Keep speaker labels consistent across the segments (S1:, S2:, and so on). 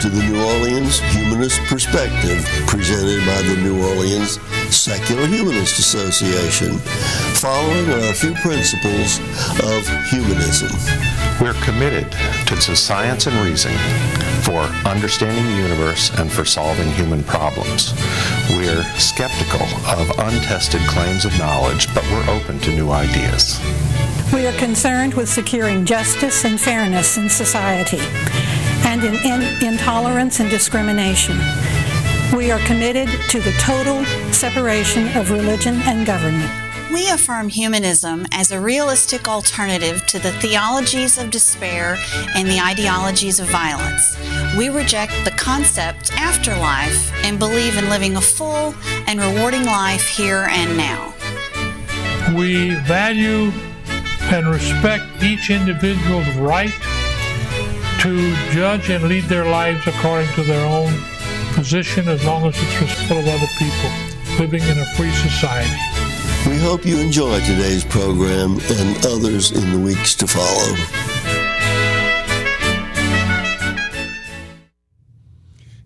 S1: to the New Orleans Humanist Perspective, presented by the New Orleans Secular Humanist Association, following our few principles of humanism.
S2: We're committed to science and reason for understanding the universe and for solving human problems. We're skeptical of untested claims of knowledge, but we're open to new ideas.
S3: We are concerned with securing justice and fairness in society and in intolerance and discrimination. We are committed to the total separation of religion and government.
S4: We affirm humanism as a realistic alternative to the theologies of despair and the ideologies of violence. We reject the concept afterlife and believe in living a full and rewarding life here and now.
S5: We value and respect each individual's right to judge and lead their lives according to their own position, as long as it's respectful of other people, living in a free society.
S1: We hope you enjoy today's program and others in the weeks to follow.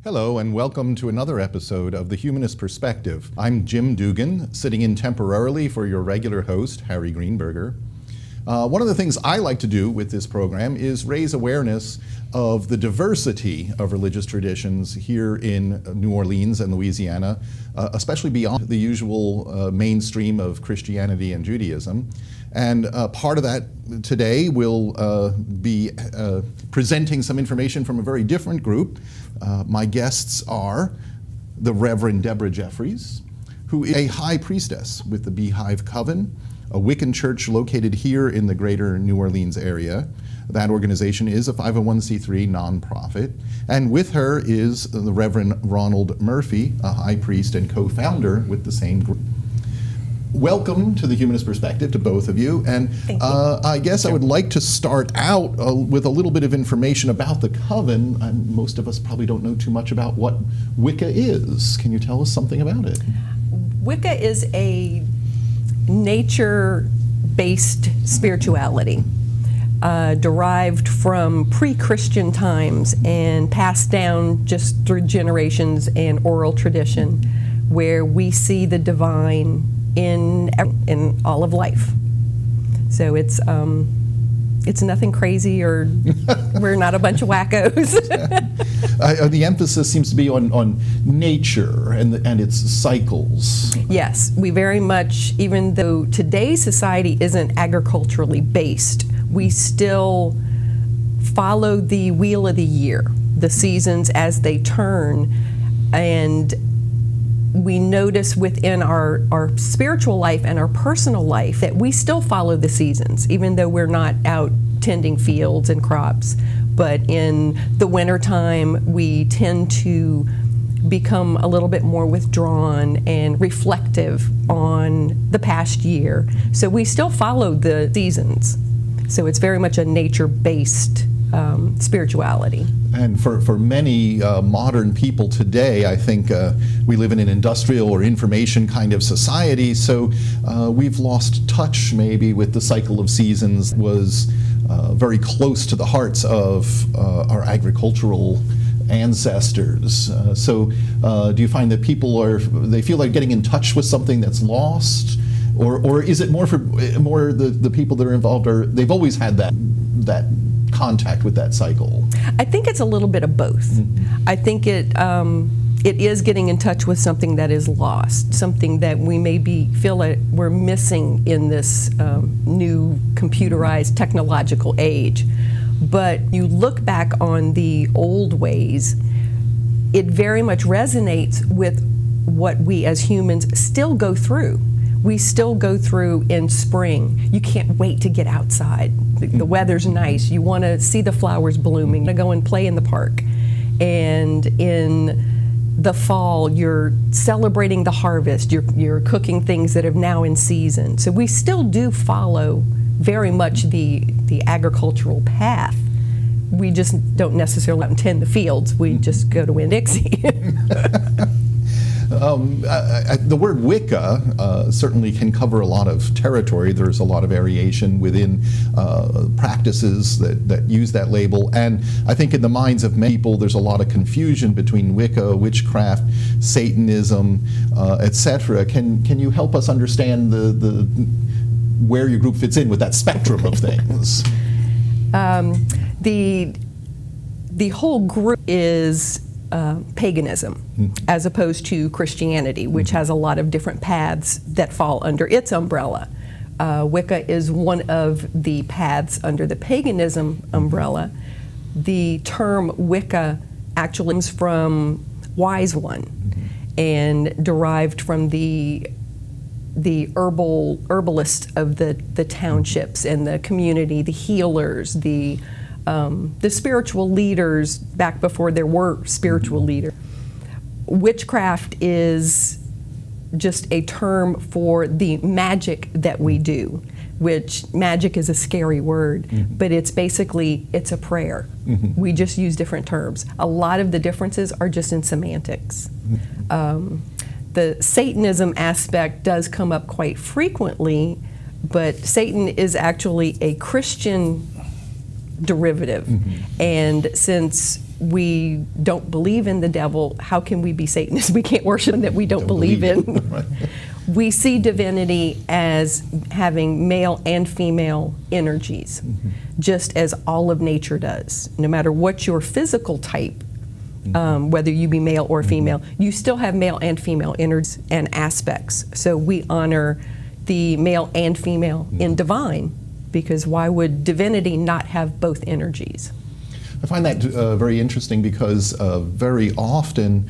S6: Hello and welcome to another episode of The Humanist Perspective. I'm Jim Dugan, sitting in temporarily for your regular host, Harry Greenberger. One of the things I like to do with this program is raise awareness of the diversity of religious traditions here in New Orleans and Louisiana, especially beyond the usual mainstream of Christianity and Judaism. And part of that today will be presenting some information from a very different group. My guests are the Reverend Debra Jeffries, who is a high priestess with the BeeHive Coven, a Wiccan church located here in the greater New Orleans area. That organization is a 501c3 nonprofit. And with her is the Reverend Ronald Murphy, a high priest and co-founder with the same group. Welcome to the Humanist Perspective to both of you. And I guess I would like to start out with a little bit of information about the Coven. Most of us probably don't know too much about what Wicca is. Can you tell us something about it?
S7: Wicca is a nature-based spirituality derived from pre-Christian times and passed down just through generations and oral tradition, where we see the divine in all of life. So it's nothing crazy, or we're not a bunch of wackos.
S6: The emphasis seems to be on nature and its cycles.
S7: Yes, we very much, even though today's society isn't agriculturally based, we still follow the wheel of the year, the seasons as they turn, and we notice within our spiritual life and our personal life that we still follow the seasons, even though we're not out tending fields and crops. But in the wintertime, we tend to become a little bit more withdrawn and reflective on the past year. So we still follow the seasons. So it's very much a nature-based spirituality.
S6: And for many modern people today, I think we live in an industrial or information kind of society, so we've lost touch maybe with the cycle of seasons. Was very close to the hearts of our agricultural ancestors. So do you find that people they feel like getting in touch with something that's lost? Or is it more the people that are involved, or they've always had that contact with that cycle?
S7: I think it's a little bit of both. Mm-hmm. I think it is getting in touch with something that is lost, something that we maybe feel like we're missing in this new computerized technological age. But you look back on the old ways, it very much resonates with what we as humans still go through. We still go through in spring. You can't wait to get outside. The weather's nice. You want to see the flowers blooming, to go and play in the park. And in the fall, you're celebrating the harvest. You're cooking things that are now in season. So we still do follow very much the agricultural path. We just don't necessarily tend the fields. We just go to Winn-Dixie.
S6: The word Wicca certainly can cover a lot of territory. There's a lot of variation within practices that use that label. And I think in the minds of many people, there's a lot of confusion between Wicca, witchcraft, Satanism, etc. Can you help us understand the where your group fits in with that spectrum of things?
S7: The whole group is paganism, as opposed to Christianity, which has a lot of different paths that fall under its umbrella. Wicca is one of the paths under the paganism umbrella. The term Wicca actually comes from Wise One and derived from the herbalist of the townships and the community, the healers, the spiritual leaders back before there were spiritual leaders. Witchcraft is just a term for the magic that we do, which magic is a scary word, but it's a prayer. We just use different terms. A lot of the differences are just in semantics. The Satanism aspect does come up quite frequently, but Satan is actually a Christian derivative. And since we don't believe in the devil, how can we be Satanists? We can't worship him that we don't believe in.
S6: Right.
S7: We see divinity as having male and female energies, just as all of nature does. No matter what your physical type, whether you be male or female, you still have male and female energies and aspects. So we honor the male and female in divine, because why would divinity not have both energies?
S6: I find that very interesting because very often,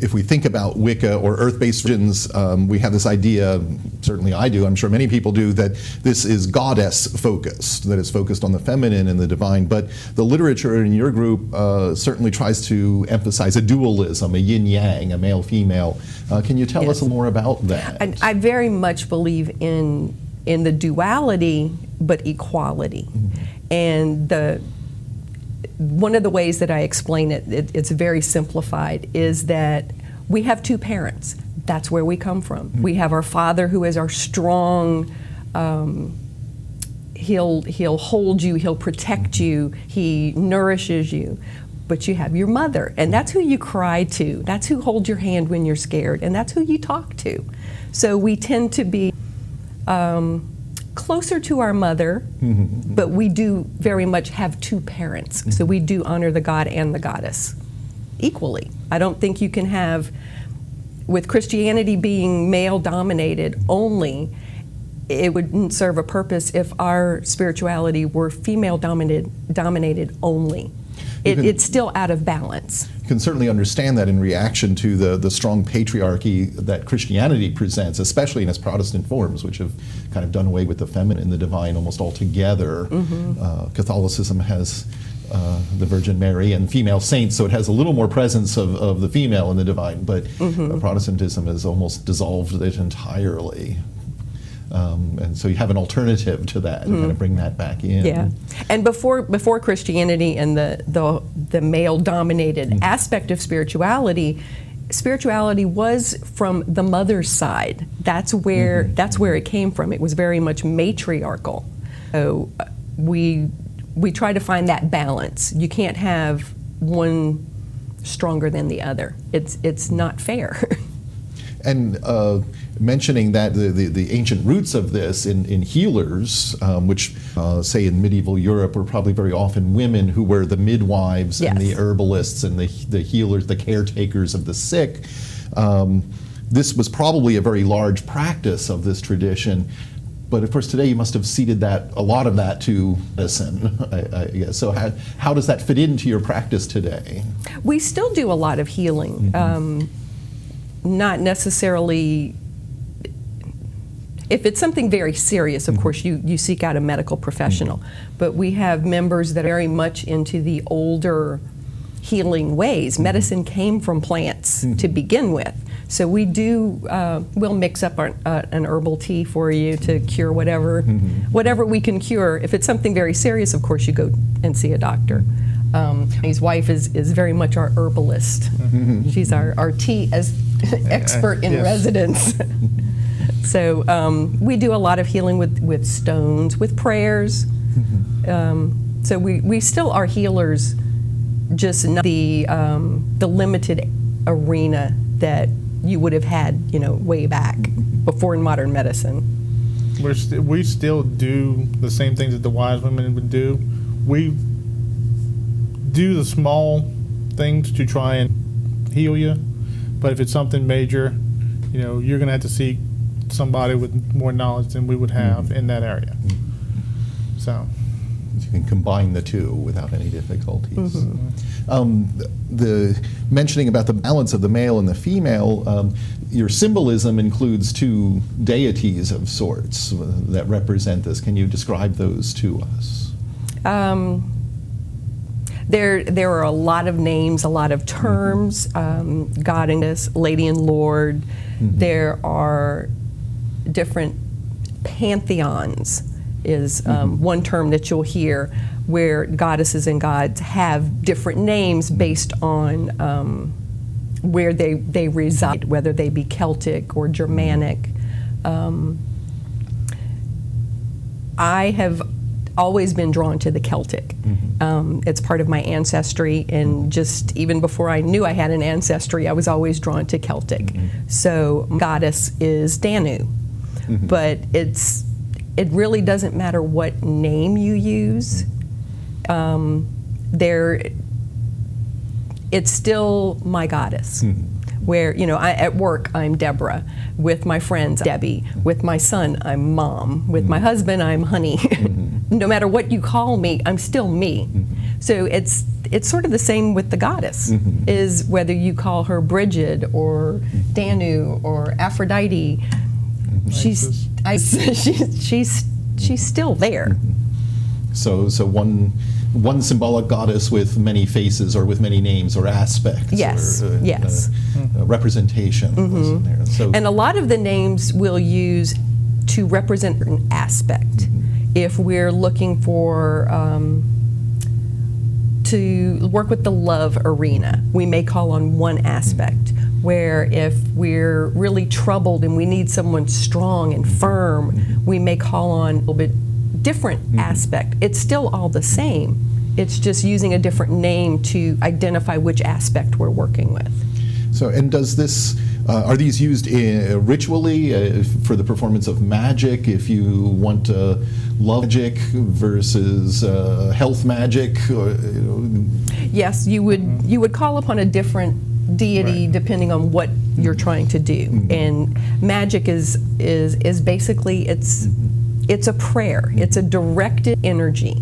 S6: if we think about Wicca or earth-based religions, we have this idea, certainly I do, I'm sure many people do, that this is goddess-focused, that it's focused on the feminine and the divine. But the literature in your group certainly tries to emphasize a dualism, a yin-yang, a male-female. Can you tell us a little more about that?
S7: I very much believe in the duality, but equality. And one of the ways that I explain it's very simplified, is that we have two parents. That's where we come from. We have our father, who is our strong, he'll hold you, he'll protect you, he nourishes you. But you have your mother, and that's who you cry to. That's who holds your hand when you're scared, and that's who you talk to. So we tend to be closer to our mother, but we do very much have two parents. So we do honor the god and the goddess equally. I don't think you can have, with Christianity being male-dominated only, it wouldn't serve a purpose if our spirituality were female-dominated only. It's still out of balance.
S6: You can certainly understand that in reaction to the strong patriarchy that Christianity presents, especially in its Protestant forms, which have kind of done away with the feminine and the divine almost altogether. Catholicism has the Virgin Mary and female saints, so it has a little more presence of the female in the divine, but Protestantism has almost dissolved it entirely. And so you have an alternative to that, and kind of bring that back in.
S7: Yeah, and before Christianity and the male-dominated aspect of spirituality was from the mother's side. That's where it came from. It was very much matriarchal. So we try to find that balance. You can't have one stronger than the other. It's not fair.
S6: And mentioning that the ancient roots of this in healers, which say in medieval Europe were probably very often women who were the midwives and the herbalists and the healers, the caretakers of the sick. This was probably a very large practice of this tradition. But of course, today you must have ceded a lot of that to medicine, I guess. So how does that fit into your practice today?
S7: We still do a lot of healing. Not necessarily, if it's something very serious, of course, you seek out a medical professional. But we have members that are very much into the older healing ways. Medicine came from plants to begin with. So we do, we'll mix up an herbal tea for you to cure whatever we can cure. If it's something very serious, of course, you go and see a doctor. His wife is very much our herbalist. She's our tea, expert in residence. So we do a lot of healing with stones, with prayers. So we still are healers, just not the limited arena that you would have had, way back before in modern medicine.
S8: We still do the same things that the wise women would do. We do the small things to try and heal you, but if it's something major, you're going to have to seek somebody with more knowledge than we would have in that area. So
S6: you can combine the two without any difficulties. The mentioning about the balance of the male and the female, your symbolism includes two deities of sorts that represent this. Can you describe those to us?
S7: There are a lot of names, a lot of terms, goddess, lady and lord. There are different pantheons is one term that you'll hear, where goddesses and gods have different names based on where they reside, whether they be Celtic or Germanic. I have always been drawn to the Celtic. It's part of my ancestry, and just even before I knew I had an ancestry, I was always drawn to Celtic. So goddess is Danu, but it really doesn't matter what name you use. It's still my goddess. Where, at work, I'm Debra. With my friends, Debbie. With my son, I'm Mom. With my husband, I'm Honey. No matter what you call me, I'm still me. So it's sort of the same with the goddess, is whether you call her Bridget or Danu or Aphrodite, she's still there.
S6: So one symbolic goddess with many faces or with many names or aspects.
S7: Yes,
S6: or,
S7: yes.
S6: Representation was in there. So,
S7: and a lot of the names we'll use to represent an aspect. If we're looking for to work with the love arena, we may call on one aspect. Where if we're really troubled and we need someone strong and firm, we may call on a little bit different aspect. It's still all the same. It's just using a different name to identify which aspect we're working with.
S6: So, and does this, are these used ritually for the performance of magic, if you want love magic versus health magic?
S7: Yes, you would call upon a different deity depending on what you're trying to do. And magic is basically, it's a prayer. It's a directed energy.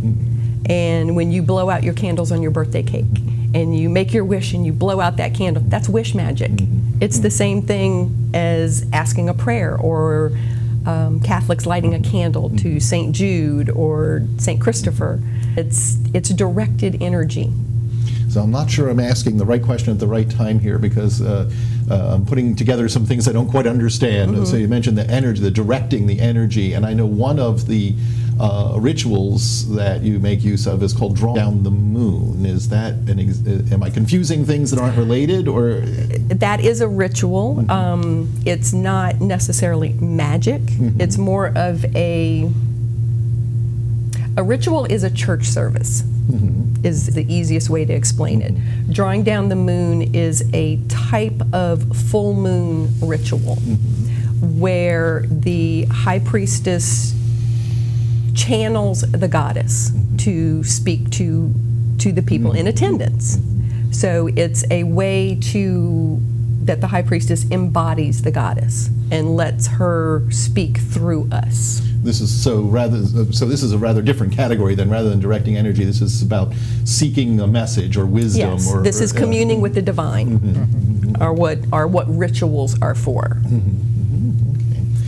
S7: And when you blow out your candles on your birthday cake and you make your wish and you blow out that candle, that's wish magic. It's the same thing as asking a prayer, or Catholics lighting a candle to St. Jude or St. Christopher. It's directed energy.
S6: So I'm not sure I'm asking the right question at the right time here, because I'm putting together some things I don't quite understand. So you mentioned the energy, the directing the energy, and I know one of the rituals that you make use of is called drawing down the moon. Is that am I confusing things that aren't related, or?
S7: That is a ritual. It's not necessarily magic. It's more of a ritual is a church service. Is the easiest way to explain it. Drawing down the moon is a type of full moon ritual where the high priestess channels the goddess to speak to the people in attendance. So it's a way that the high priestess embodies the goddess and lets her speak through us.
S6: This is this is a rather different category than, rather than directing energy, this is about seeking a message or wisdom.
S7: Yes, this is communing with the divine, are what rituals are for.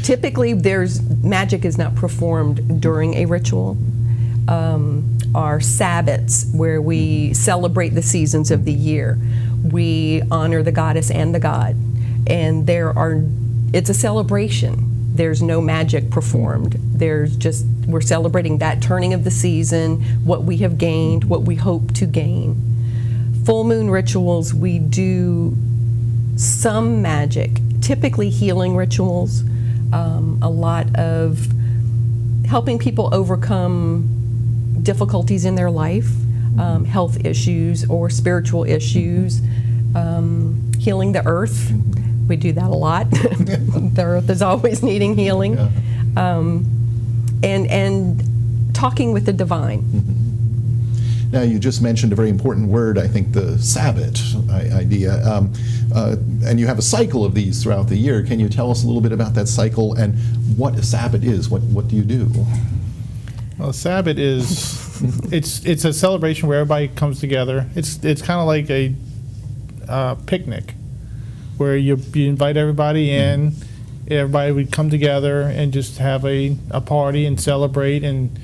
S7: Typically, magic is not performed during a ritual. Our sabbats, where we celebrate the seasons of the year, we honor the goddess and the god, and it's a celebration. There's no magic performed. We're celebrating that turning of the season, what we have gained, what we hope to gain. Full moon rituals, we do some magic, typically healing rituals, a lot of helping people overcome difficulties in their life, health issues or spiritual issues, healing the earth. We do that a lot. The earth is always needing healing. And talking with the divine.
S6: Now, you just mentioned a very important word, I think, the sabbat idea. And you have a cycle of these throughout the year. Can you tell us a little bit about that cycle and what a sabbat is? What do you do?
S8: Well, Sabbath is it's a celebration where everybody comes together. It's kind of like a picnic where you invite everybody in. Everybody would come together and just have a party and celebrate and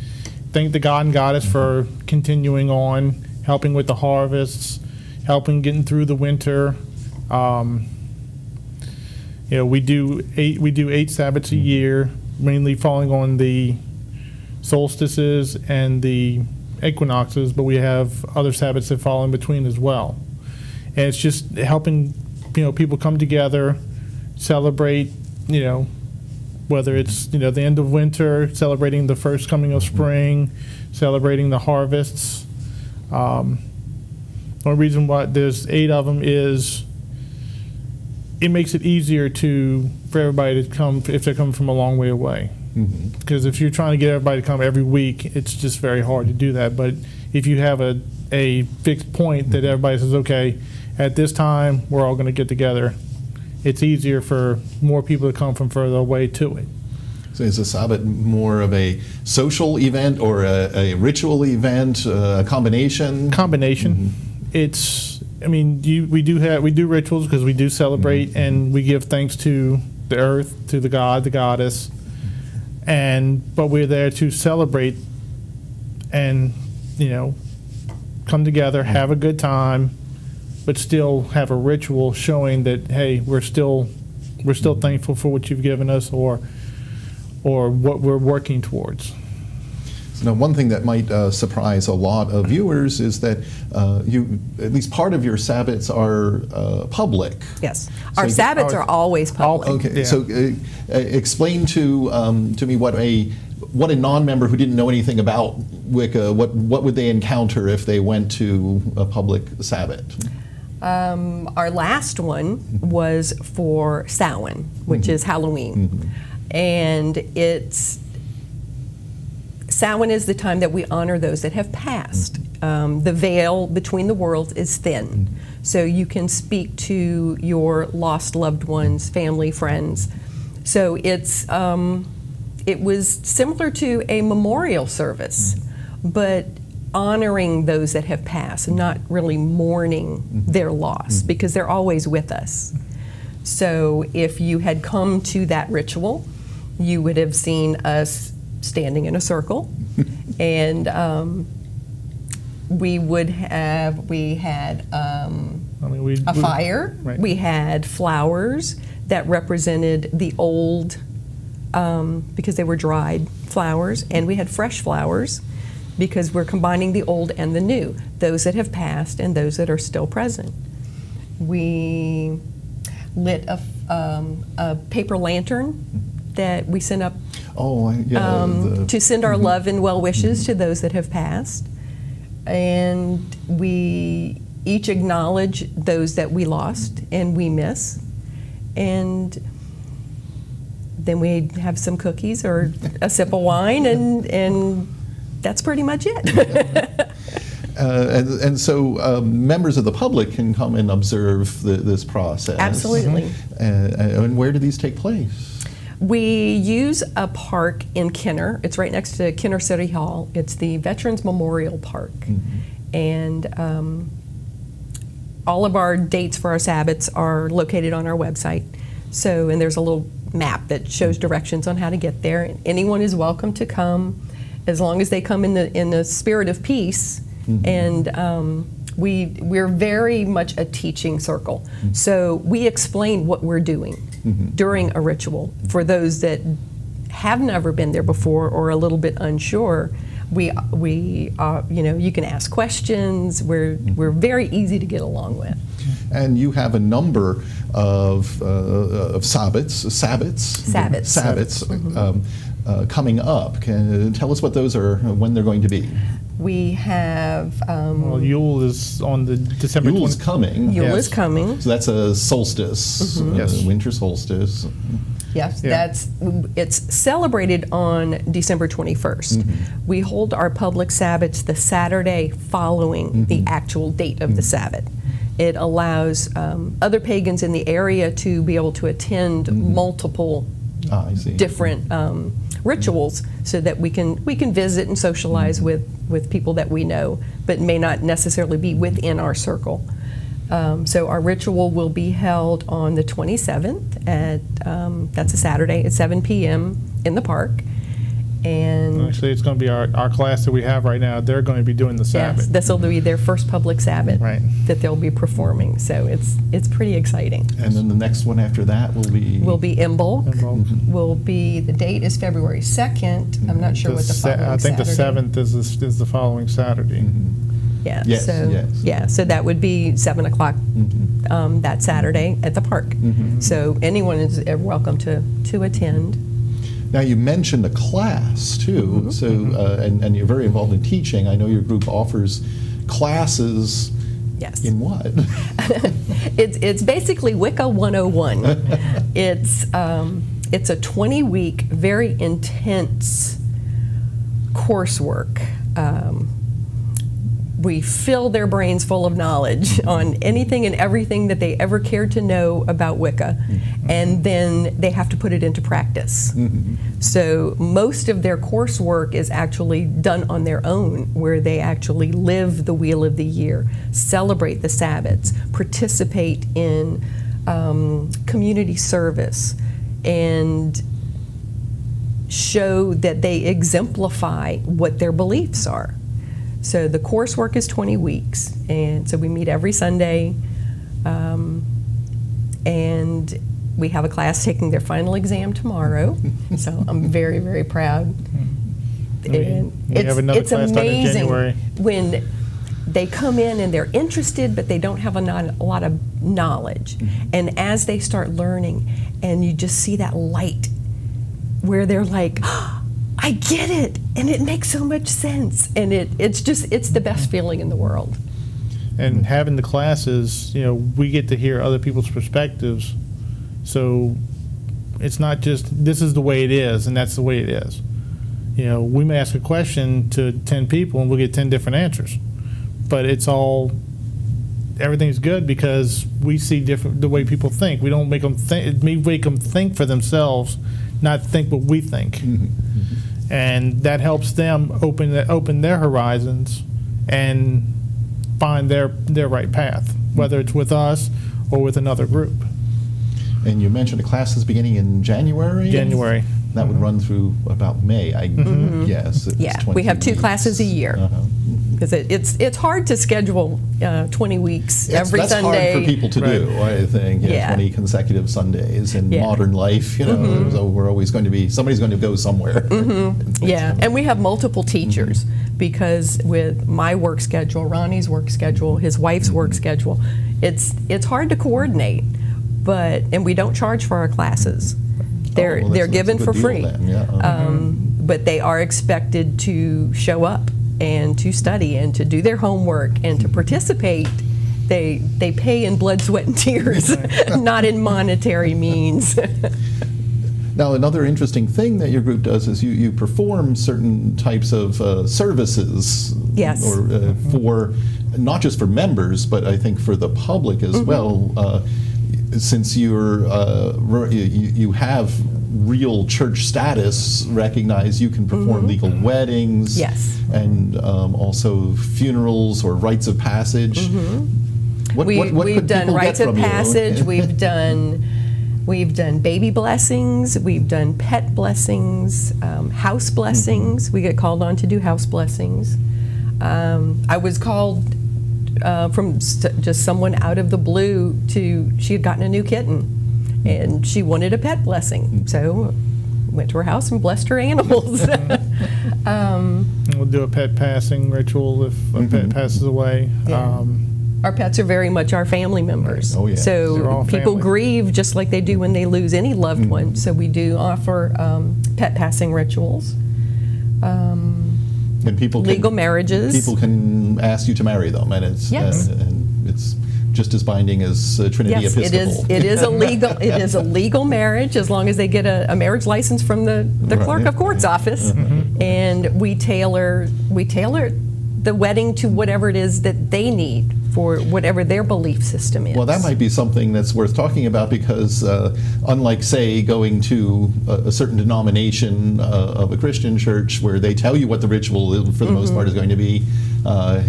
S8: thank the God and Goddess for continuing on, helping with the harvests, helping getting through the winter. We do 8 Sabbats a year, mainly falling on the solstices and the equinoxes, but we have other Sabbats that fall in between as well. And it's just helping people come together, celebrate, whether it's the end of winter, celebrating the first coming of spring, celebrating the harvests. The only reason why there's 8 of them is it makes it easier for everybody to come if they're coming from a long way away. Because if you're trying to get everybody to come every week, it's just very hard to do that. But if you have a fixed point that everybody says, okay, at this time we're all going to get together, it's easier for more people to come from further away to it.
S6: So is the Sabbat more of a social event or a ritual event, a combination?
S8: Combination. We do rituals because we do celebrate and we give thanks to the earth, to the God, the Goddess, but we're there to celebrate and come together, have a good time, but still have a ritual showing that, hey, we're still thankful for what you've given us or what we're working towards.
S6: So now, one thing that might surprise a lot of viewers is that at least part of your Sabbats are public.
S7: Yes, our Sabbats are always public.
S6: Okay,
S8: Yeah.
S6: so explain to me what a non-member who didn't know anything about Wicca, what would they encounter if they went to a public Sabbat?
S7: Our last one was for Samhain, which is Halloween. And Samhain is the time that we honor those that have passed. The veil between the worlds is thin. So you can speak to your lost loved ones, family, friends. So it was similar to a memorial service, but honoring those that have passed, not really mourning their loss, because they're always with us. So if you had come to that ritual, you would have seen us standing in a circle, and we had a fire.
S8: Right.
S7: We had flowers that represented the old, because they were dried flowers, and we had fresh flowers because we're combining the old and the new, those that have passed and those that are still present. We lit a paper lantern that we sent up to send our love and well wishes to those that have passed. And we each acknowledge those that we lost and we miss. And then we have some cookies or a sip of wine, and that's pretty much it.
S6: And so members of the public can come and observe this process.
S7: Absolutely.
S6: And where do these take place?
S7: We use a park in Kenner. It's right next to Kenner City Hall. It's the Veterans Memorial Park. And all of our dates for our Sabbats are located on our website. So, and there's a little map that shows directions on how to get there. Anyone is welcome to come, as long as they come in the spirit of peace. And we're very much a teaching circle. So we explain what we're doing during a ritual. For those that have never been there before or a little bit unsure, we you can ask questions. We're very easy to get along with.
S6: And you have a number of sabbats coming up. Can tell us what those are, when they're going to be.
S7: We have
S8: Well, Yule is on the December
S6: Yule's
S8: 20th.
S6: coming.
S7: Yule
S8: Yes.
S7: is coming.
S6: So that's a solstice,
S8: Yes.
S6: winter solstice.
S7: Yes,
S8: Yeah.
S7: it's celebrated on December 21st. We hold our public sabbats the Saturday following the actual date of the Sabbath. It allows other pagans in the area to be able to attend multiple
S6: I see.
S7: different rituals, so that we can visit and socialize with people that we know, but may not necessarily be within our circle. So our ritual will be held on the 27th at that's a Saturday at 7 p.m. in the park. And
S8: Actually, it's going to be our class that we have right now. They're going to be doing the Sabbath.
S7: yes, this will be their first public Sabbath
S8: Right.
S7: that they'll be performing. So it's pretty exciting.
S6: And then the next one after that will be.
S7: Will be Imbolc.
S8: Imbolc.
S7: Will be, the date is February 2nd. I'm not sure what the following
S8: I think
S7: Saturday.
S8: the 7th is the following Saturday.
S7: Yeah.
S6: Yes,
S7: So
S6: yes.
S7: yeah. So that would be 7 o'clock that Saturday at the park. So anyone is welcome to attend.
S6: Now you mentioned a class too, so and you're very involved in teaching. I know your group offers classes.
S7: Yes.
S6: In what?
S7: It's basically Wicca 101. It's a 20-week, very intense coursework. We fill their brains full of knowledge on anything and everything that they ever cared to know about Wicca, and then they have to put it into practice. So most of their coursework is actually done on their own, where they actually live the Wheel of the Year, celebrate the Sabbats, participate in community service, and show that they exemplify what their beliefs are. So the coursework is 20 weeks, and so we meet every Sunday, and we have a class taking their final exam tomorrow. So I'm very, very proud. And
S8: we have another class starting in January.
S7: When they come in and they're interested, but they don't have a lot of knowledge. And as they start learning, and you just see that light where they're like, I get it, and it makes so much sense, and it's the best feeling in the world.
S8: And having the classes, we get to hear other people's perspectives. So it's not just, this is the way it is, and that's the way it is. We may ask a question to 10 people, and we'll get 10 different answers. But everything's good because we see the way people think. We don't make them think, we make them think for themselves, not think what we think. And that helps them open their horizons and find their right path, whether it's with us or with another group.
S6: And you mentioned the classes beginning in January?
S8: January.
S6: That would run through about May, I guess.
S7: Yeah, we have 2 classes a year. Because it's hard to schedule 20 weeks every
S6: that's
S7: Sunday.
S6: hard for people to do, I think.
S7: Yeah.
S6: 20 consecutive Sundays in modern life, so we're always going to be, somebody's going to go somewhere.
S7: Yeah, and we have multiple teachers because with my work schedule, Ronnie's work schedule, his wife's work schedule, it's hard to coordinate. And we don't charge for our classes. They're given for free. But they are expected to show up and to study and to do their homework and to participate. They pay in blood, sweat, and tears, not in monetary means.
S6: Now, another interesting thing that your group does is you perform certain types of services.
S7: Yes.
S6: Or for, not just for members, but I think for the public as well. Since you have real church status recognized, you can perform legal weddings.
S7: Yes.
S6: And also funerals or rites of passage. What
S7: We've
S6: could
S7: done
S6: people
S7: rites
S6: get
S7: of
S6: from you?
S7: passage. We've done baby blessings. We've done pet blessings, house blessings. We get called on to do house blessings. I was called from just someone out of the blue she had gotten a new kitten, and she wanted a pet blessing. So went to her house and blessed her animals.
S8: We'll do a pet passing ritual if a pet passes away.
S7: Yeah. Our pets are very much our family members.
S6: Right. Oh, yeah.
S8: They're
S7: So
S8: all
S7: people
S8: family.
S7: grieve just like they do when they lose any loved one. So we do offer pet passing rituals,
S6: And people can,
S7: legal marriages.
S6: People can ask you to marry them, and it's
S7: Yes.
S6: and it's just as binding as Trinity
S7: Yes,
S6: Episcopal.
S7: it is a legal. It is a legal marriage as long as they get a marriage license from the clerk of court's office, and we tailor the wedding to whatever it is that they need for whatever their belief system is.
S6: Well, that might be something that's worth talking about because, unlike, say, going to a certain denomination of a Christian church where they tell you what the ritual, for the most part, is going to be,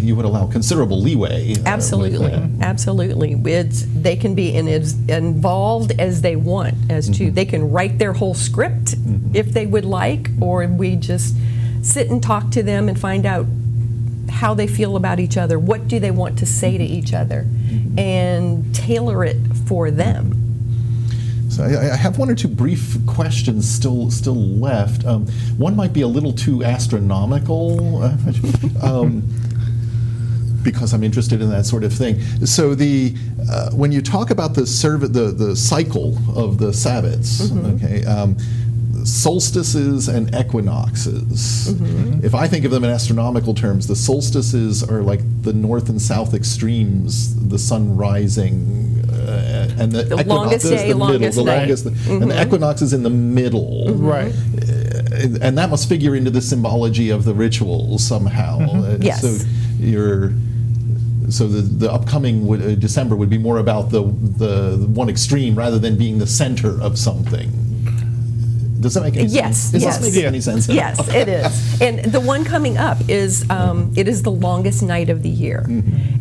S6: you would allow considerable leeway.
S7: Absolutely, absolutely. They can be as involved as they want. They can write their whole script if they would like, or we just sit and talk to them and find out how they feel about each other, what do they want to say to each other, and tailor it for them.
S6: So I have one or two brief questions still left. One might be a little too astronomical, because I'm interested in that sort of thing. So when you talk about the cycle of the sabbats, okay. Solstices and equinoxes. If I think of them in astronomical terms, the solstices are like the north and south extremes, the sun rising, and the equinox
S7: longest
S6: is
S7: day,
S6: the middle,
S7: longest
S6: the
S7: night.
S6: longest, and the equinox is in the middle.
S8: Right.
S6: And that must figure into the symbology of the rituals somehow.
S7: Yes.
S6: So the upcoming December would be more about the one extreme rather than being the center of something. Does that make any sense? Does this make any sense?
S7: Yes, it is. And the one coming up is it is the longest night of the year,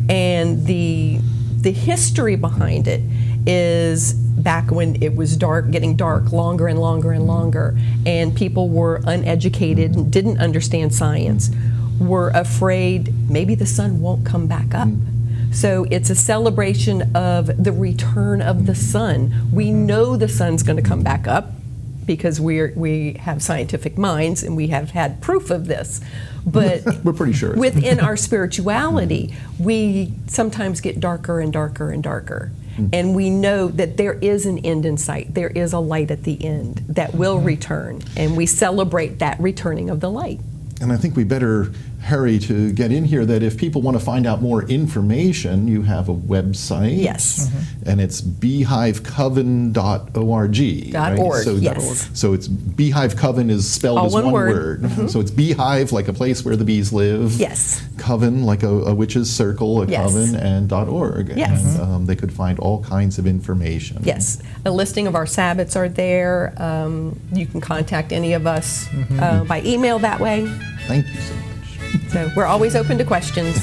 S7: and the history behind it is back when it was dark, getting dark longer and longer and longer, and people were uneducated and didn't understand science, were afraid maybe the sun won't come back up. So it's a celebration of the return of the sun. We know the sun's going to come back up because we have scientific minds and we have had proof of this. But
S6: we're pretty sure.
S7: Within our spirituality, we sometimes get darker and darker and darker. And we know that there is an end in sight. There is a light at the end that will return. And we celebrate that returning of the light.
S6: And I think we better hurry to get in here that if people want to find out more information, you have a website.
S7: Yes.
S6: And it's beehivecoven.org.
S7: .org,
S6: So,
S7: yes.
S6: So it's Beehive Coven is spelled
S7: All
S6: as
S7: one
S6: one
S7: word.
S6: word. So it's beehive, like a place where the bees live.
S7: Yes.
S6: Coven, like a witch's circle, a
S7: Yes.
S6: coven, and .org.
S7: Yes.
S6: And they could find all kinds of information.
S7: Yes, a listing of our sabbats are there. You can contact any of us by email that way.
S6: Thank you so much.
S7: So we're always open to questions.